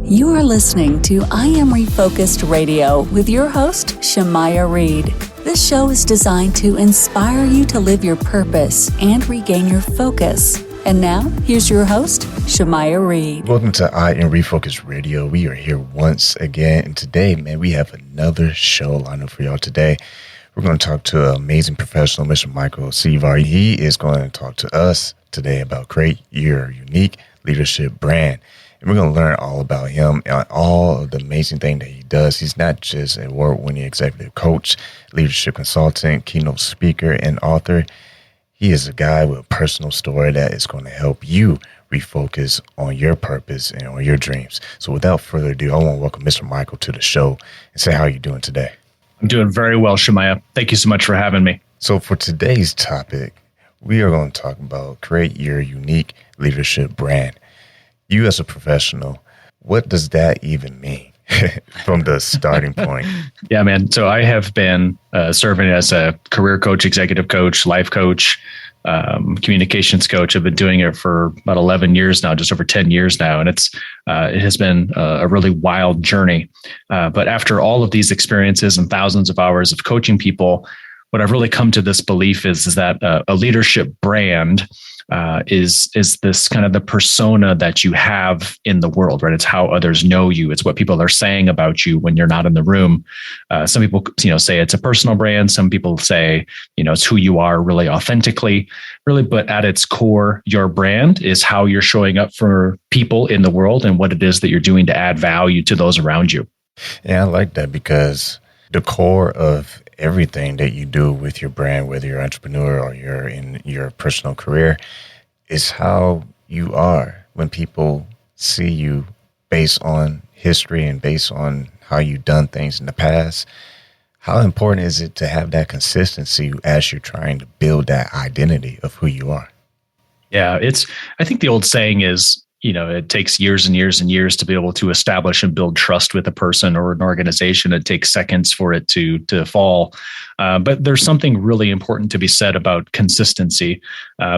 You are listening to I Am Refocused Radio with your host, Shamaya Reed. This show is designed to inspire you to live your purpose and regain your focus. And now, here's your host, Shamaya Reed. Welcome to I Am Refocused Radio. We are here once again, and today, we have another show lined up for y'all today. We're going to talk to an amazing professional, Mr. Michael Seaver. He is going to talk to us today about create your unique leadership brand. And we're going to learn all about him and all of the amazing thing that he does. He's not just an award-winning executive coach, leadership consultant, keynote speaker, and author. He is a guy with a personal story that is going to help you refocus on your purpose and on your dreams. So without further ado, I want to welcome Mr. Michael to the show and say how you're doing today. I'm doing very well, Shamaya. Thank you so much for having me. So for today's topic, we are going to talk about create your unique leadership brand. You as a professional, what does that even mean from the starting point? Yeah, man. So I have been serving as a career coach, executive coach, life coach, communications coach. I've been doing it for about 11 years now, just over 10 years now. And it has been a really wild journey. But after all of these experiences and thousands of hours of coaching people, what I've really come to this belief is that a leadership brand is this kind of the persona that you have in the world, right? It's how others know you. It's what people are saying about you when you're not in the room. Some people, say it's a personal brand. Some people say, it's who you are really authentically, really. But at its core, your brand is how you're showing up for people in the world and what it is that you're doing to add value to those around you. Yeah, I like that because the core of everything that you do with your brand, whether you're an entrepreneur or you're in your personal career, is how you are when people see you based on history and based on how you've done things in the past. How important is it to have that consistency as you're trying to build that identity of who you are? Yeah, I think the old saying is, it takes years and years and years to be able to establish and build trust with a person or an organization. It takes seconds for it to fall. But there's something really important to be said about consistency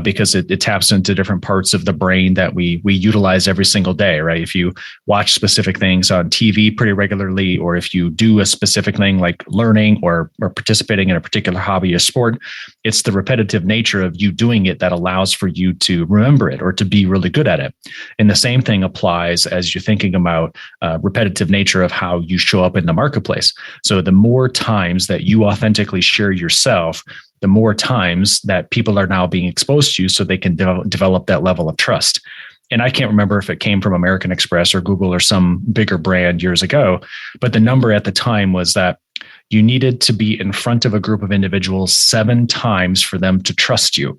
because it taps into different parts of the brain that we utilize every single day, right? If you watch specific things on TV pretty regularly, or if you do a specific thing like learning or participating in a particular hobby or sport, it's the repetitive nature of you doing it that allows for you to remember it or to be really good at it. And the same thing applies as you're thinking about repetitive nature of how you show up in the marketplace. So the more times that you authentically share yourself, the more times that people are now being exposed to you so they can develop that level of trust. And I can't remember if it came from American Express or Google or some bigger brand years ago, but the number at the time was that you needed to be in front of a group of individuals 7 times for them to trust you.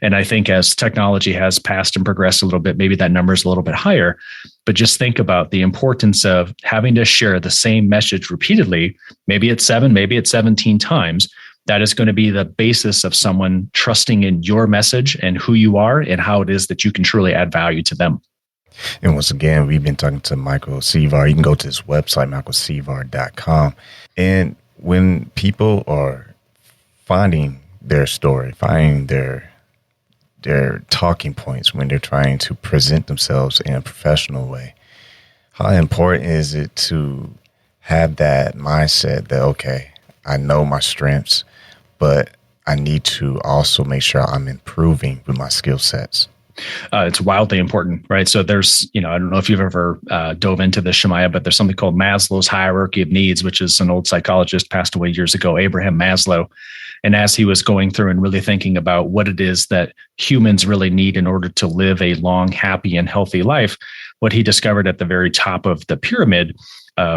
And I think as technology has passed and progressed a little bit, maybe that number is a little bit higher. But just think about the importance of having to share the same message repeatedly. Maybe it's 7, maybe it's 17 times. That is going to be the basis of someone trusting in your message and who you are and how it is that you can truly add value to them. And once again, we've been talking to Michael Seaver. You can go to his website, michaelseaver.com. And when people are finding their story, finding their talking points when they're trying to present themselves in a professional way, how important is it to have that mindset that, okay, I know my strengths, but I need to also make sure I'm improving with my skill sets? It's wildly important, right? So there's, I don't know if you've ever dove into this, Shamaya, but there's something called Maslow's Hierarchy of Needs, which is an old psychologist passed away years ago, Abraham Maslow. And as he was going through and really thinking about what it is that humans really need in order to live a long, happy, and healthy life, what he discovered at the very top of the pyramid,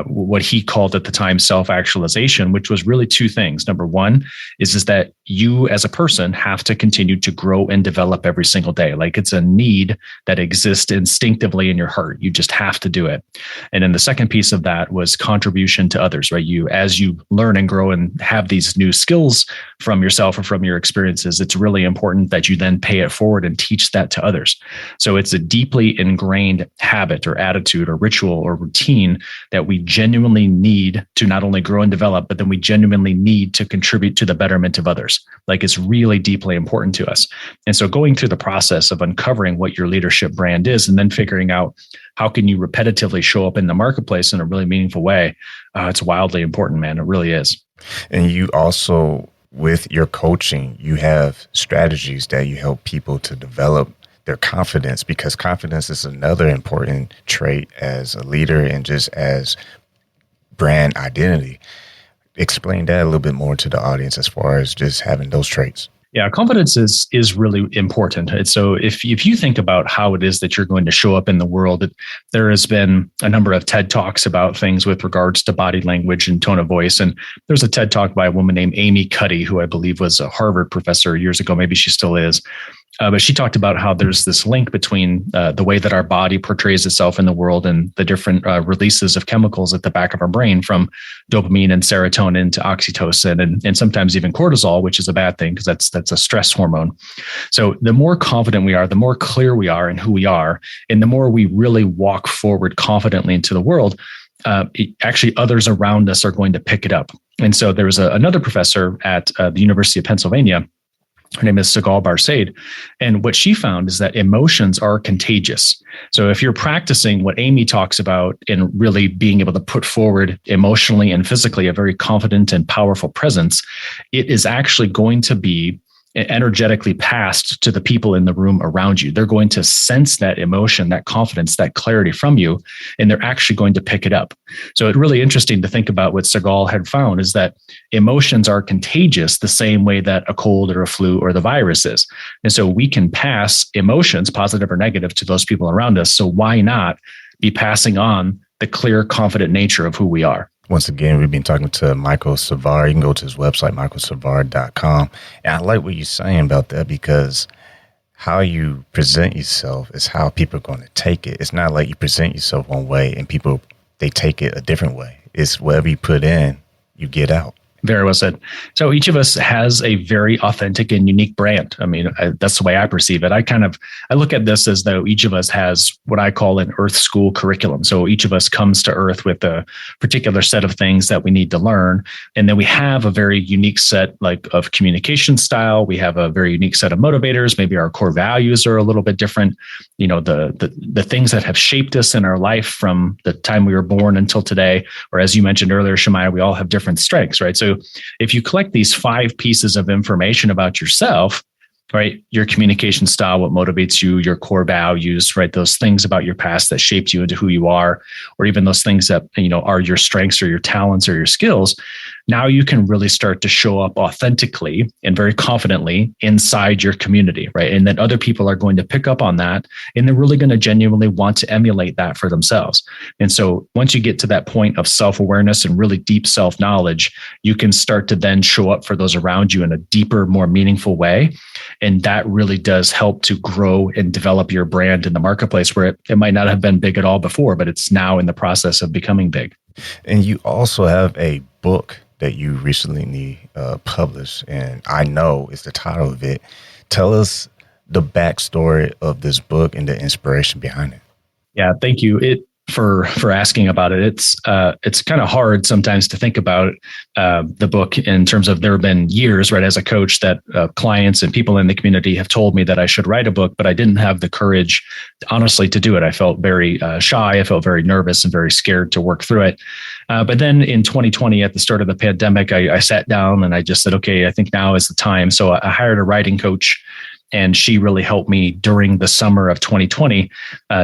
what he called at the time self-actualization, which was really 2 things. Number one is that you as a person have to continue to grow and develop every single day. Like it's a need that exists instinctively in your heart. You just have to do it. And then the second piece of that was contribution to others, right? As you learn and grow and have these new skills from yourself or from your experiences, it's really important that you then pay it forward and teach that to others. So it's a deeply ingrained habit or attitude or ritual or routine that we genuinely need to not only grow and develop, but then we genuinely need to contribute to the betterment of others. Like, it's really deeply important to us. And so going through the process of uncovering what your leadership brand is, and then figuring out how can you repetitively show up in the marketplace in a really meaningful way, it's wildly important, man. It really is. And you also, with your coaching, you have strategies that you help people to develop their confidence, because confidence is another important trait as a leader and just as brand identity. Explain that a little bit more to the audience as far as just having those traits. Yeah, confidence is really important. And so if you think about how it is that you're going to show up in the world, there has been a number of TED Talks about things with regards to body language and tone of voice. And there's a TED Talk by a woman named Amy Cuddy, who I believe was a Harvard professor years ago. Maybe she still is. But she talked about how there's this link between the way that our body portrays itself in the world and the different releases of chemicals at the back of our brain, from dopamine and serotonin to oxytocin and sometimes even cortisol, which is a bad thing because that's a stress hormone. So the more confident we are, the more clear we are in who we are, and the more we really walk forward confidently into the world, actually others around us are going to pick it up. And so there was another professor at the University of Pennsylvania. Her name is Sigal Barsaid. And what she found is that emotions are contagious. So if you're practicing what Amy talks about in really being able to put forward emotionally and physically a very confident and powerful presence, it is actually going to be energetically passed to the people in the room around you. They're going to sense that emotion, that confidence, that clarity from you, and they're actually going to pick it up. So it's really interesting to think about what Seagal had found is that emotions are contagious the same way that a cold or a flu or the virus is. And so we can pass emotions, positive or negative, to those people around us. So why not be passing on the clear, confident nature of who we are? Once again, we've been talking to Michael Seaver. You can go to his website, michaelseaver.com. And I like what you're saying about that, because how you present yourself is how people are going to take it. It's not like you present yourself one way and people, they take it a different way. It's whatever you put in, you get out. Very well said. So each of us has a very authentic and unique brand. I mean, that's the way I perceive it. I look at this as though each of us has what I call an Earth School curriculum. So each of us comes to Earth with a particular set of things that we need to learn. And then we have a very unique set of communication style. We have a very unique set of motivators. Maybe our core values are a little bit different. You know, the things that have shaped us in our life from the time we were born until today, or as you mentioned earlier, Shemaiah, we all have different strengths, right? So if you collect these 5 pieces of information about yourself, right, your communication style, what motivates you, your core values, right, those things about your past that shaped you into who you are, or even those things that, are your strengths or your talents or your skills, now you can really start to show up authentically and very confidently inside your community, right? And then other people are going to pick up on that, and they're really going to genuinely want to emulate that for themselves. And so once you get to that point of self-awareness and really deep self-knowledge, you can start to then show up for those around you in a deeper, more meaningful way. And that really does help to grow and develop your brand in the marketplace, where it might not have been big at all before, but it's now in the process of becoming big. And you also have a book that you recently published, and I know is the title of it. Tell us the backstory of this book and the inspiration behind it. Yeah, thank you. For asking about it. It's kind of hard sometimes to think about the book in terms of there have been years, right, as a coach that clients and people in the community have told me that I should write a book, but I didn't have the courage, honestly, to do it. I felt very shy. I felt very nervous and very scared to work through it. But then in 2020, at the start of the pandemic, I sat down and I just said, okay, I think now is the time. So I hired a writing coach, and she really helped me during the summer of 2020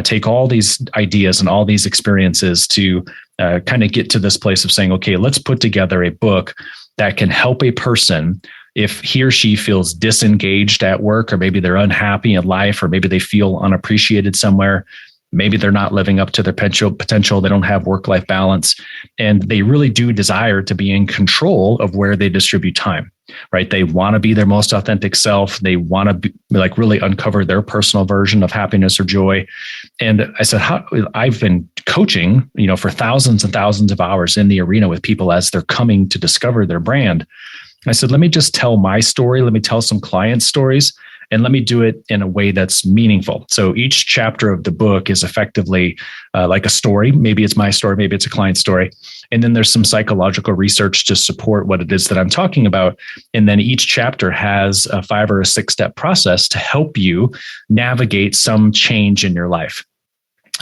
take all these ideas and all these experiences to kind of get to this place of saying, okay, let's put together a book that can help a person if he or she feels disengaged at work, or maybe they're unhappy in life, or maybe they feel unappreciated somewhere. Maybe they're not living up to their potential. They don't have work-life balance, and they really do desire to be in control of where they distribute time, right? They want to be their most authentic self. They want to be, really uncover their personal version of happiness or joy. And I said, I've been coaching, for thousands and thousands of hours in the arena with people as they're coming to discover their brand. I said, let me just tell my story. Let me tell some client stories. and let me do it in a way that's meaningful. So each chapter of the book is effectively like a story. Maybe it's my story, maybe it's a client's story. And then there's some psychological research to support what it is that I'm talking about. And then each chapter has a 5 or a 6-step process to help you navigate some change in your life.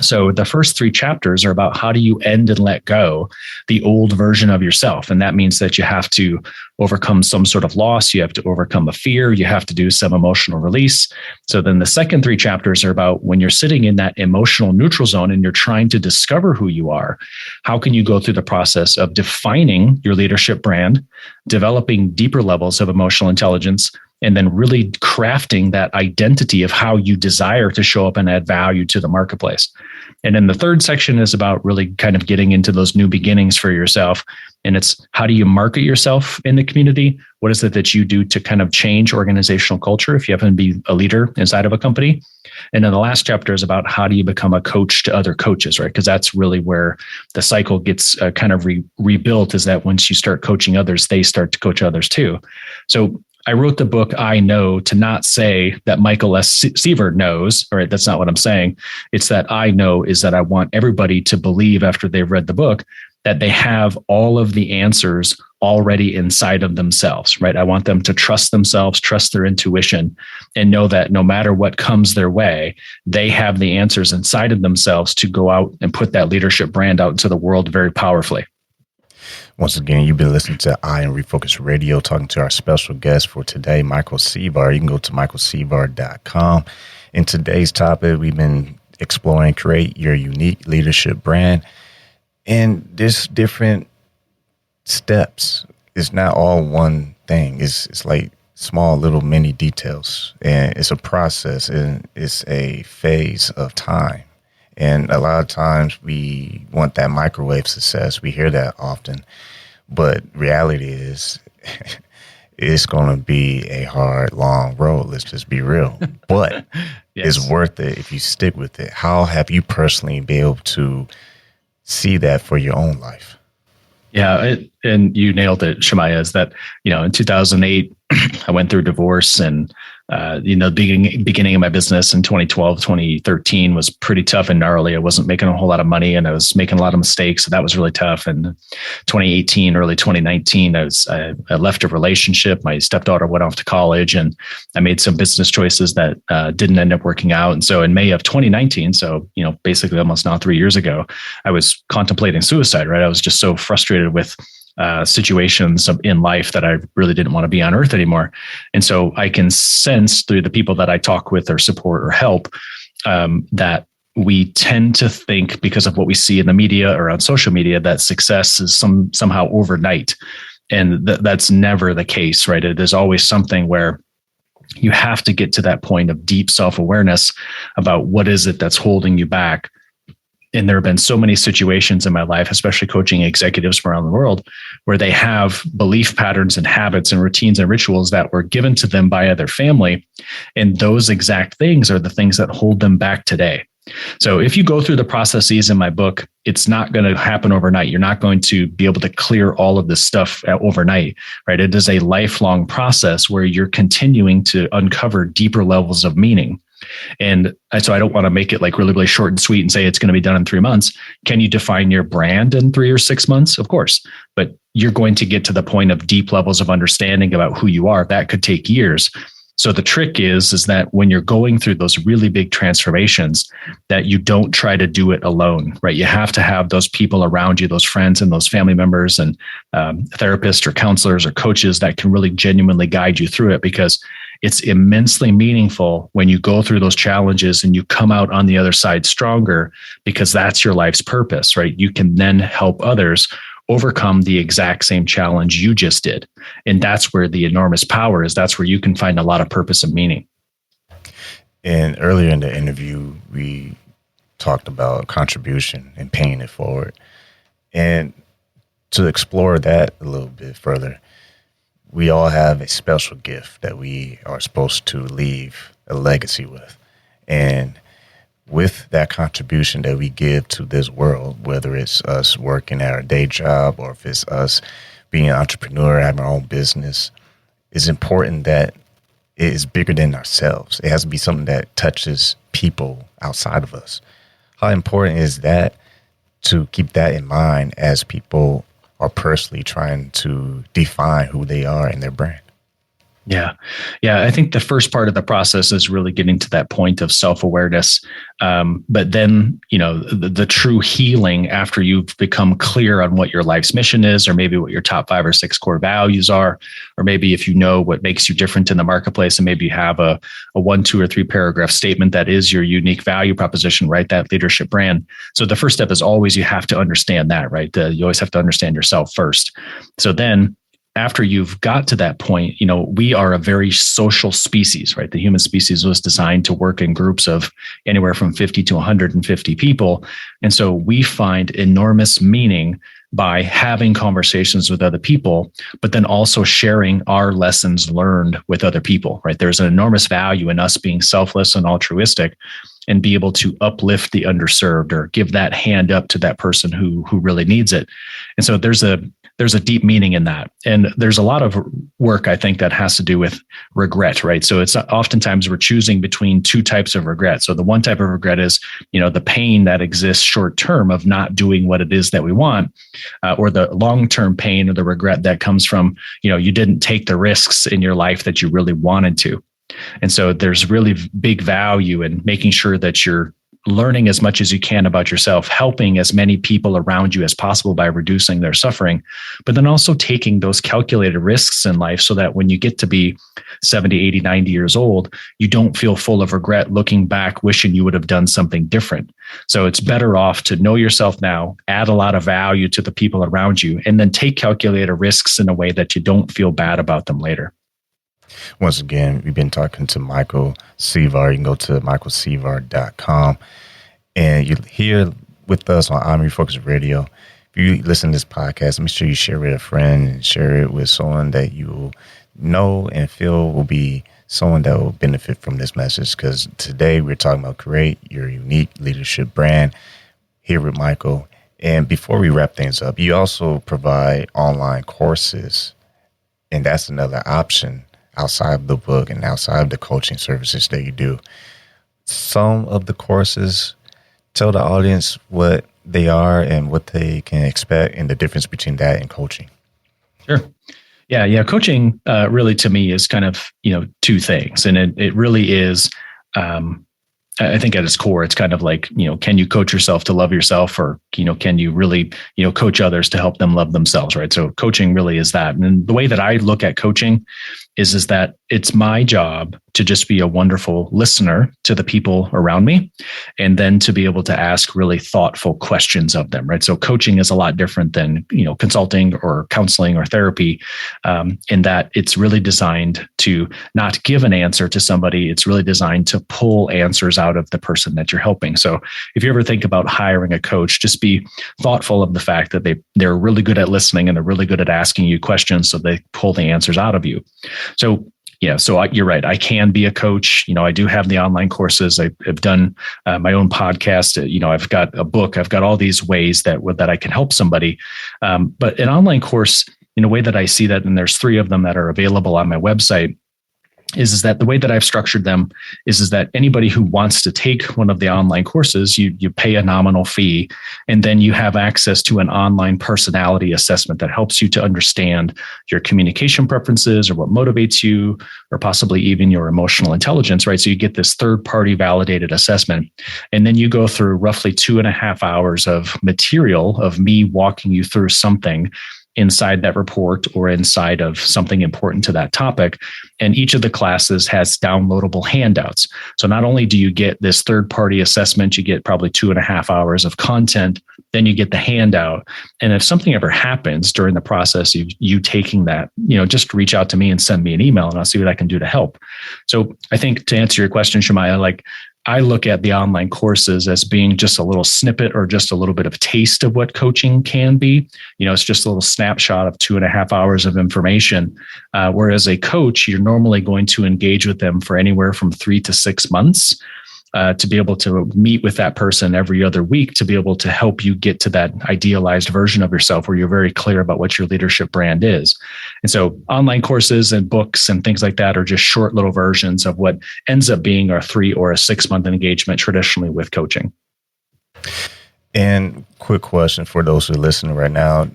So the first 3 chapters are about how do you end and let go the old version of yourself. And that means that you have to overcome some sort of loss. You have to overcome a fear. You have to do some emotional release. So then the second 3 chapters are about when you're sitting in that emotional neutral zone and you're trying to discover who you are, how can you go through the process of defining your leadership brand, developing deeper levels of emotional intelligence, and then really crafting that identity of how you desire to show up and add value to the marketplace. And then the third section is about really kind of getting into those new beginnings for yourself. And it's how do you market yourself in the community? What is it that you do to kind of change organizational culture if you happen to be a leader inside of a company? And then the last chapter is about how do you become a coach to other coaches, right? Because that's really where the cycle gets kind of rebuilt, is that once you start coaching others, they start to coach others too. So I wrote the book, I Know, to not say that Michael S. Seaver knows, all right, that's not what I'm saying. It's that I know is that I want everybody to believe after they've read the book that they have all of the answers already inside of themselves, right? I want them to trust themselves, trust their intuition, and know that no matter what comes their way, they have the answers inside of themselves to go out and put that leadership brand out into the world very powerfully. Once again, you've been listening to I Am Refocused Radio, talking to our special guest for today, Michael Seaver. You can go to michaelseaver.com. In today's topic, we've been exploring create your unique leadership brand. And there's different steps. It's not all one thing. It's like small little mini details. And it's a process, and it's a phase of time. And a lot of times we want that microwave success. We hear that often. But reality is it's going to be a hard, long road. Let's just be real. But Yes. It's worth it if you stick with it. How have you personally been able to see that for your own life? Yeah, and you nailed it, Shemaiah, is that, in 2008, I went through divorce, and, the beginning of my business in 2012, 2013 was pretty tough and gnarly. I wasn't making a whole lot of money, and I was making a lot of mistakes. So that was really tough. And 2018, early 2019, I left a relationship. My stepdaughter went off to college, and I made some business choices that didn't end up working out. And so in May of 2019, so, basically almost now 3 years ago, I was contemplating suicide, right? I was just so frustrated with situations in life that I really didn't want to be on earth anymore. And so I can sense through the people that I talk with or support or help that we tend to think, because of what we see in the media or on social media, that success is somehow overnight. And that's never the case, right? There's always something where you have to get to that point of deep self-awareness about what is it that's holding you back. And there have been so many situations in my life, especially coaching executives from around the world, where they have belief patterns and habits and routines and rituals that were given to them by their family. And those exact things are the things that hold them back today. So if you go through the processes in my book, it's not going to happen overnight. You're not going to be able to clear all of this stuff overnight, right? It is a lifelong process where you're continuing to uncover deeper levels of meaning. And so I don't want to make it like really, really short and sweet and say it's going to be done in 3 months. Can you define your brand in 3 or 6 months? Of course, but you're going to get to the point of deep levels of understanding about who you are. That could take years. So the trick is that when you're going through those really big transformations, that you don't try to do it alone, right? You have to have those people around you, those friends and those family members and therapists or counselors or coaches that can really genuinely guide you through it, because it's immensely meaningful when you go through those challenges and you come out on the other side stronger, because that's your life's purpose, right? You can then help others overcome the exact same challenge you just did. And that's where the enormous power is. That's where you can find a lot of purpose and meaning. And earlier in the interview, we talked about contribution and paying it forward. And to explore that a little bit further, we all have a special gift that we are supposed to leave a legacy with. And with that contribution that we give to this world, whether it's us working at our day job or if it's us being an entrepreneur, having our own business, it's important that is bigger than ourselves. It has to be something that touches people outside of us. How important is that to keep that in mind as people are personally trying to define who they are and their brand? Yeah. Yeah. I think the first part of the process is really getting to that point of self-awareness. But then, the true healing after you've become clear on what your life's mission is, or maybe what your top 5 or 6 core values are, or maybe if you know what makes you different in the marketplace, and maybe you have a 1, 2, or 3 paragraph statement that is your unique value proposition, right? That leadership brand. So the first step is always you have to understand that, right? You always have to understand yourself first. So then, after you've got to that point, we are a very social species, right? The human species was designed to work in groups of anywhere from 50 to 150 people. And so we find enormous meaning by having conversations with other people, but then also sharing our lessons learned with other people, right? There's an enormous value in us being selfless and altruistic and be able to uplift the underserved or give that hand up to that person who really needs it. And so there's a deep meaning in that. And there's a lot of work, I think, that has to do with regret, right? So it's oftentimes we're choosing between 2 types of regret. So the one type of regret is, the pain that exists short term of not doing what it is that we want, or the long-term pain or the regret that comes from, you didn't take the risks in your life that you really wanted to. And so there's really big value in making sure that you're learning as much as you can about yourself, helping as many people around you as possible by reducing their suffering, but then also taking those calculated risks in life so that when you get to be 70, 80, 90 years old, you don't feel full of regret looking back, wishing you would have done something different. So it's better off to know yourself now, add a lot of value to the people around you, and then take calculated risks in a way that you don't feel bad about them later. Once again, we've been talking to Michael Seaver. You can go to michaelseaver.com and you're here with us on I'm Refocused Radio. If you listen to this podcast, make sure you share it with a friend and share it with someone that you know and feel will be someone that will benefit from this message. Because today we're talking about create your unique leadership brand here with Michael. And before we wrap things up, you also provide online courses, and that's another option outside of the book and outside of the coaching services that you do. Some of the courses, tell the audience what they are and what they can expect and the difference between that and coaching. Sure. Yeah. Coaching really to me is kind of, 2 things. And it really is, I think at its core, it's kind of like, can you coach yourself to love yourself, or, can you really, coach others to help them love themselves, right? So coaching really is that. And the way that I look at coaching is that it's my job to just be a wonderful listener to the people around me, and then to be able to ask really thoughtful questions of them, right? So coaching is a lot different than, consulting or counseling or therapy, in that it's really designed to not give an answer to somebody. It's really designed to pull answers out of the person that you're helping. So if you ever think about hiring a coach, just be thoughtful of the fact that they're really good at listening and they're really good at asking you questions, so they pull the answers out of you. So you're right. I can be a coach. I do have the online courses. I've done my own podcast. I've got a book. I've got all these ways that I can help somebody. But an online course, in a way that I see that, and there's 3 of them that are available on my website, is that the way that I've structured them is that anybody who wants to take one of the online courses, you pay a nominal fee, and then you have access to an online personality assessment that helps you to understand your communication preferences, or what motivates you, or possibly even your emotional intelligence, right? So you get this third-party validated assessment, and then you go through roughly 2.5 hours of material of me walking you through something inside that report or inside of something important to that topic. And each of the classes has downloadable handouts. So not only do you get this third-party assessment, you get probably 2.5 hours of content, then you get the handout. And if something ever happens during the process, you taking that, just reach out to me and send me an email, and I'll see what I can do to help. So I think, to answer your question, Shemaya, I look at the online courses as being just a little snippet or just a little bit of taste of what coaching can be. It's just a little snapshot of 2.5 hours of information. Whereas a coach, you're normally going to engage with them for anywhere from 3 to 6 months. to be able to meet with that person every other week to be able to help you get to that idealized version of yourself where you're very clear about what your leadership brand is. And so online courses and books and things like that are just short little versions of what ends up being our 3 or a 6 month engagement traditionally with coaching. And quick question for those who are listening right now,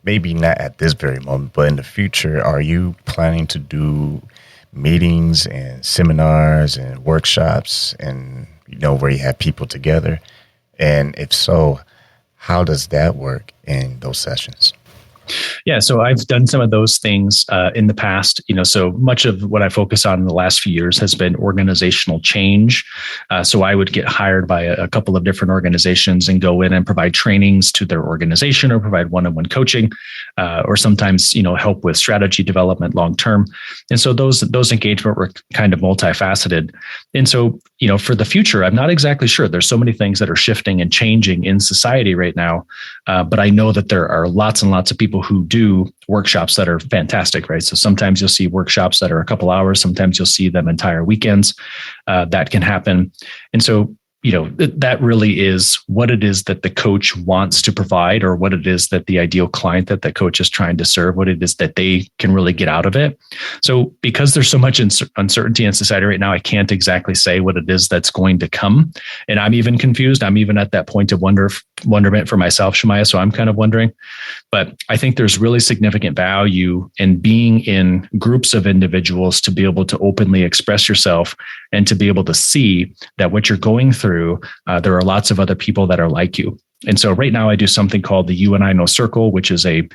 maybe not at this very moment, but in the future, are you planning to do meetings and seminars and workshops and, where you have people together? And if so, how does that work in those sessions? Yeah, so I've done some of those things in the past. So much of what I focus on in the last few years has been organizational change. So I would get hired by a couple of different organizations and go in and provide trainings to their organization or provide one-on-one coaching, or sometimes help with strategy development long term. And so those engagements were kind of multifaceted. And so for the future, I'm not exactly sure. There's so many things that are shifting and changing in society right now, but I know that there are lots and lots of people who do workshops that are fantastic, right? So sometimes you'll see workshops that are a couple hours. Sometimes you'll see them entire weekends. That can happen. And so, that really is what it is that the coach wants to provide, or what it is that the ideal client that the coach is trying to serve, what it is that they can really get out of it. So because there's so much uncertainty in society right now, I can't exactly say what it is that's going to come. And I'm even confused. I'm even at that point of wonderment for myself, Shemaiah. So I'm kind of wondering, but I think there's really significant value in being in groups of individuals to be able to openly express yourself and to be able to see that what you're going through, there are lots of other people that are like you. And so right now I do something called the You and I Know Circle, which is a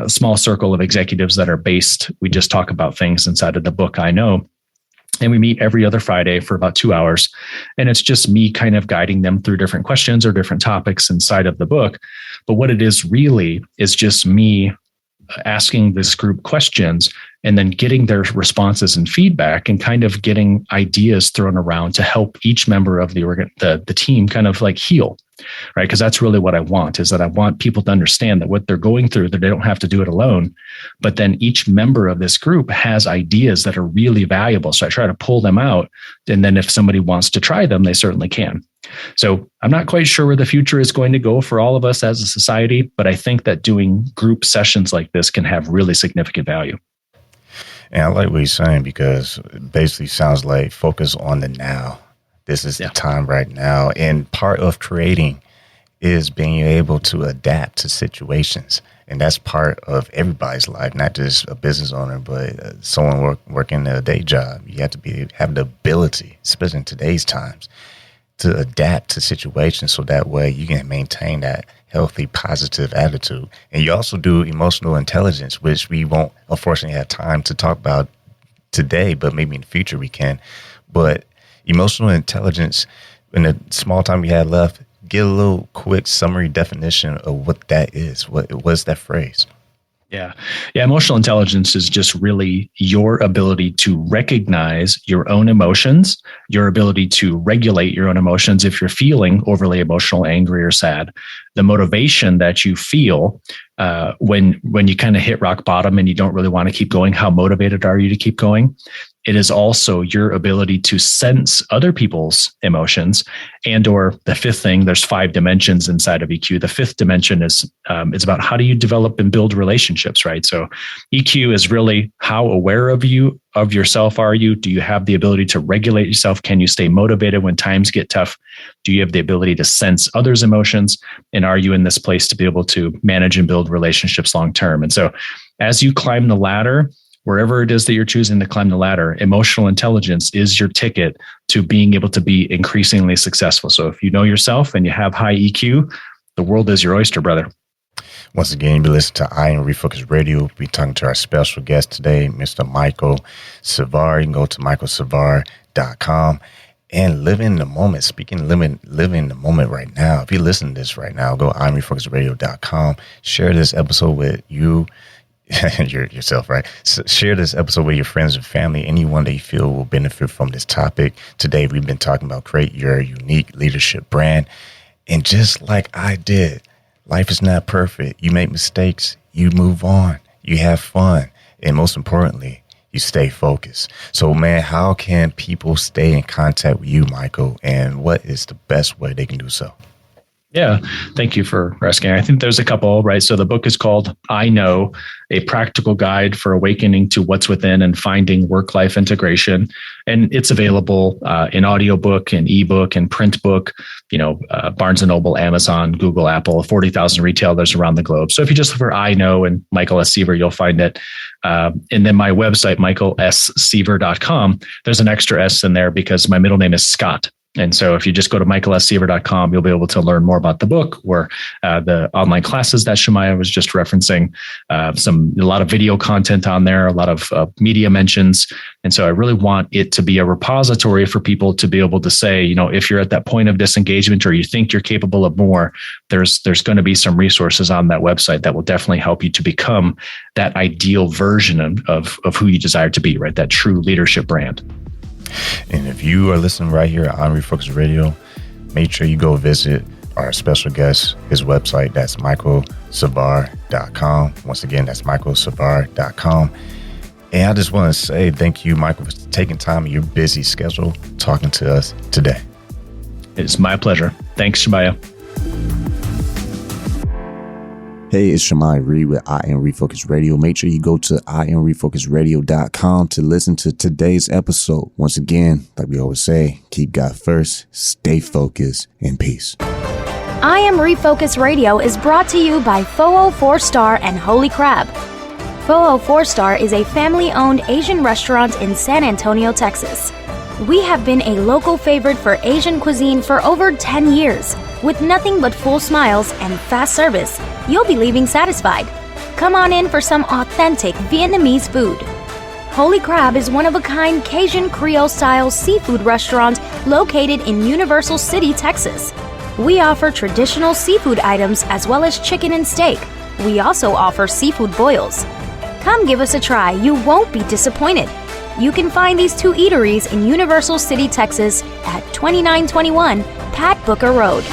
small circle of executives that are based. We just talk about things inside of the book, I Know. And we meet every other Friday for about 2 hours. And it's just me kind of guiding them through different questions or different topics inside of the book. But what it is really is just me asking this group questions and then getting their responses and feedback and kind of getting ideas thrown around to help each member of the team kind of like heal, right? Because that's really what I want, is that I want people to understand that what they're going through, that they don't have to do it alone. But then each member of this group has ideas that are really valuable. So I try to pull them out. And then if somebody wants to try them, they certainly can. So I'm not quite sure where the future is going to go for all of us as a society, but I think that doing group sessions like this can have really significant value. And I like what he's saying, because it basically sounds like focus on the now. This is the time right now. And part of creating is being able to adapt to situations. And that's part of everybody's life, not just a business owner, but someone working a day job. You have to have the ability, especially in today's times, to adapt to situations so that way you can maintain that healthy, positive attitude. And you also do emotional intelligence, which we won't unfortunately have time to talk about today, but maybe in the future we can. But emotional intelligence, in the small time we had left, give a little quick summary definition of what that is. What's that phrase? Yeah. Emotional intelligence is just really your ability to recognize your own emotions, your ability to regulate your own emotions if you're feeling overly emotional, angry, or sad. The motivation that you feel when you kind of hit rock bottom and you don't really want to keep going. How motivated are you to keep going? It is also your ability to sense other people's emotions, and or the fifth thing, there's 5 dimensions inside of EQ. The fifth dimension is about how do you develop and build relationships, right? So EQ is really how aware of yourself are you? Do you have the ability to regulate yourself? Can you stay motivated when times get tough? Do you have the ability to sense others' emotions? And are you in this place to be able to manage and build relationships long term? And so as you climb the ladder, wherever it is that you're choosing to climb the ladder, emotional intelligence is your ticket to being able to be increasingly successful. So if you know yourself and you have high EQ, the world is your oyster, brother. Once again, you've been listening to I Am Refocused Radio. We're talking to our special guest today, Mr. Michael Seaver. You can go to michaelseaver.com and live in the moment. Speaking live in the moment right now. If you listen to this right now, go to IamRefocusedRadio.com. Share this episode with you. yourself, right? So share this episode with your friends and family, anyone that you feel will benefit from this topic. Today, we've been talking about create your unique leadership brand. And just like I did, life is not perfect. You make mistakes, you move on, you have fun. And most importantly, you stay focused. So, man, how can people stay in contact with you, Michael? And what is the best way they can do so? Yeah, thank you for asking. I think there's a couple, right? So the book is called I Know, a practical guide for awakening to what's within and finding work-life integration. And it's available in audiobook and ebook and print book, Barnes & Noble, Amazon, Google, Apple, 40,000 retailers around the globe. So if you just look for I Know and Michael S. Seaver, you'll find it. And then my website, michaelseaver.com, there's an extra S in there because my middle name is Scott. And so if you just go to michaelseaver.com, you'll be able to learn more about the book or the online classes that Shemaiah was just referencing, a lot of video content on there, a lot of media mentions. And so I really want it to be a repository for people to be able to say, if you're at that point of disengagement or you think you're capable of more, there's going to be some resources on that website that will definitely help you to become that ideal version of who you desire to be, right? That true leadership brand. And if you are listening right here on Refocus Radio, make sure you go visit our special guest, his website. That's michaelseaver.com. Once again, that's michaelseaver.com. And I just want to say thank you, Michael, for taking time in your busy schedule talking to us today. It's my pleasure. Thanks, Shemaiah. Hey, it's Shemaiah Reed with I Am Refocus Radio. Make sure you go to IamRefocusRadio.com to listen to today's episode. Once again, like we always say, keep God first, stay focused, and peace. I Am Refocus Radio is brought to you by Foo 4 Star and Holy Crab. Foo 4 Star is a family-owned Asian restaurant in San Antonio, Texas. We have been a local favorite for Asian cuisine for over 10 years. With nothing but full smiles and fast service, you'll be leaving satisfied. Come on in for some authentic Vietnamese food. Holy Crab is one-of-a-kind Cajun Creole-style seafood restaurant located in Universal City, Texas. We offer traditional seafood items as well as chicken and steak. We also offer seafood boils. Come give us a try. You won't be disappointed. You can find these two eateries in Universal City, Texas at 2921 Pat Booker Road.